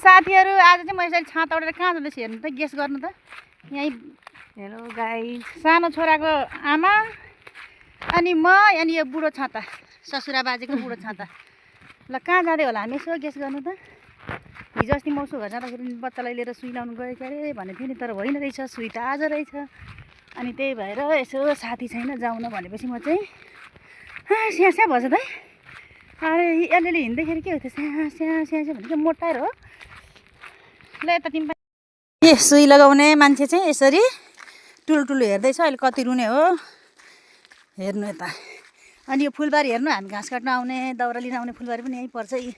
साथीहरु आज चाहिँ म यसरी छाता उडेर कहाँ जाँदैछु हेर्नु त, गेस गर्नु त। यही हेलो गाइस, सानो छोराको आमा अनि म अनि यो बुढो छाता, ससुरा बाजेको बुढो छाता। ल कहाँ जाँदै होला हामी यसो गेस गर्नु त। हिजो अस्ति मौसु घर जाँदाखेरि बच्चालाई लिएर सुई लाउनु गएको अरे भनेको थिएँ नि, तर होइन रहेछ, सुई त आज रहेछ। अनि त्यही भएर यसो साथी छैन जाउँ न भनेपछि म चाहिँ स्या स्या भन्छ त है। अरे अलिअलि हिँड्दाखेरि के हो त्यो स्या स्या स्या स्या भनेको मोटाएर हो। ल यता तिमी ए सुई लगाउने मान्छे चाहिँ यसरी टुलटुलो हेर्दैछ, अहिले कति रुने हो हेर्नु यता। अनि यो फुलबारी हेर्नु, हामी घाँस काट्न आउने दाउरा लिन आउने फुलबारी पनि यहीँ पर्छ।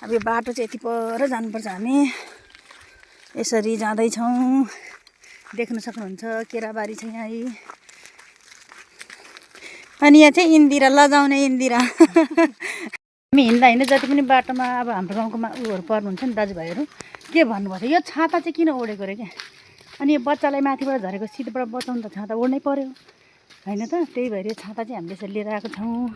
अब यो बाटो चाहिँ यति पर जानुपर्छ, हामी यसरी जाँदैछौँ। देख्न सक्नुहुन्छ केराबारी छ यहाँ। अनि यहाँ चाहिँ इन्दिरा लजाउने इन्दिरा। हामी हिँड्दा हिँड्दै जति पनि बाटोमा अब हाम्रो गाउँकोमा उहरू पर्नुहुन्छ नि दाजुभाइहरू, के भन्नुभएको थियो, यो छाता चाहिँ किन ओढेको अरे क्या। अनि यो बच्चालाई माथिबाट झरेको शीतबाट बचाउनु त छाता ओढ्नै पर्यो होइन त। त्यही भएर यो छाता चाहिँ हामीले यसरी लिएर आएको छौँ।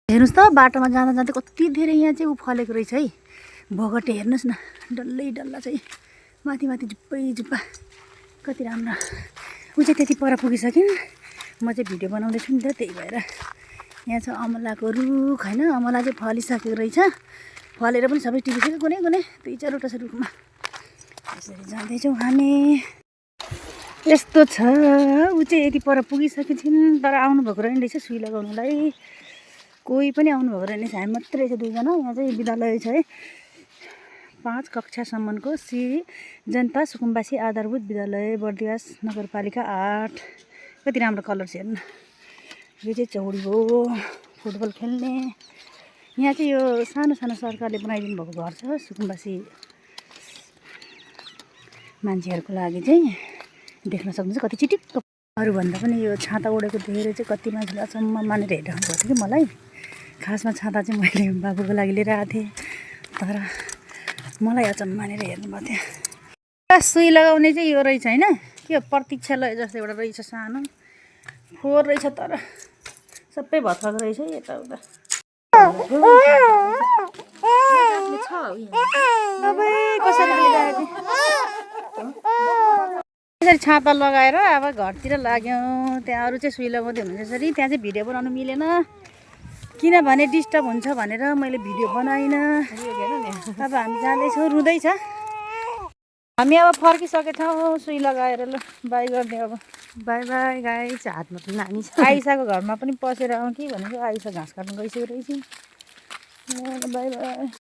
हेर्नुहोस् त बाटोमा जाँदा जाँदै कति धेरै यहाँ चाहिँ ऊ फलेको रहेछ है, भोगटे हेर्नुहोस् न, डल्लै डल्ला चाहिँ माथि माथि जुप्पै जुप्पा, कति राम्रो। ऊ चाहिँ त्यति पर पुगिसकिन्, म चाहिँ भिडियो बनाउँदैछु नि त, त्यही भएर। यहाँ छ अमलाको रुख होइन, अमला चाहिँ फलिसकेको रहेछ, फलेर पनि सबै टिपिसक्यो कुनै कुनै 2-4वटा छ रुखमा। यसरी जाँदैछौँ हामी। यस्तो छ, ऊ चाहिँ यति पर पुगिसकेको थिइन्, तर आउनुभएको रहेछ सुई लगाउनुलाई। कोही पनि आउनुभएको रहेछ, हामी मात्रै रहेछ 2जना। यहाँ चाहिँ विद्यालय छ है, 5 कक्षासम्मको श्री जनता सुकुम्बासी आधारभूत विद्यालय बर्दिवास नगरपालिका 8। कति राम्रो कलर छ हेर्नु। यो चाहिँ चौडी हो फुटबल खेल्ने। यहाँ चाहिँ यो सानो सानो सरकारले बनाइदिनु भएको घर छ सुकुम्बासी मान्छेहरूको लागि चाहिँ। देख्न सक्नुहुन्छ कति चिटिक्क। अरूभन्दा पनि यो छाता ओढेको देखेर चाहिँ कति मान्छेले अचम्म मानेर हेरिराख्नु भएको थियो कि मलाई। खासमा छाता चाहिँ मैले बाबुको लागि लिएर आएको थिएँ, तर मलाई अचम्म मानेर हेर्नुभएको थियो। सुई लगाउने चाहिँ यो रहेछ होइन, के प्रतीक्षालय जस्तो एउटा रहेछ, सानो फोहोर रहेछ, तर सबै भत्काएको रहेछ यताउता। यसरी छाता लगाएर अब घरतिर लाग्यौँ। त्यहाँ अरू चाहिँ सुई लगाउँदै हुनुहुन्छ यसरी। त्यहाँ चाहिँ भिडियो बनाउनु मिलेन, किनभने डिस्टर्ब हुन्छ भनेर मैले भिडियो बनाइनँ। अब हामी जाँदैछौँ, रुँदैछ। हामी अब फर्किसकेछौँ सुई लगाएर। ल बाई गरिदिउँ अब। By by guys. हातमा त नानी छ। आइसाको घरमा पनि पसेर आउँ कि भनेको, आइसा घाँस काट्नु गइसकेको रहेछ। ल बाई बाई।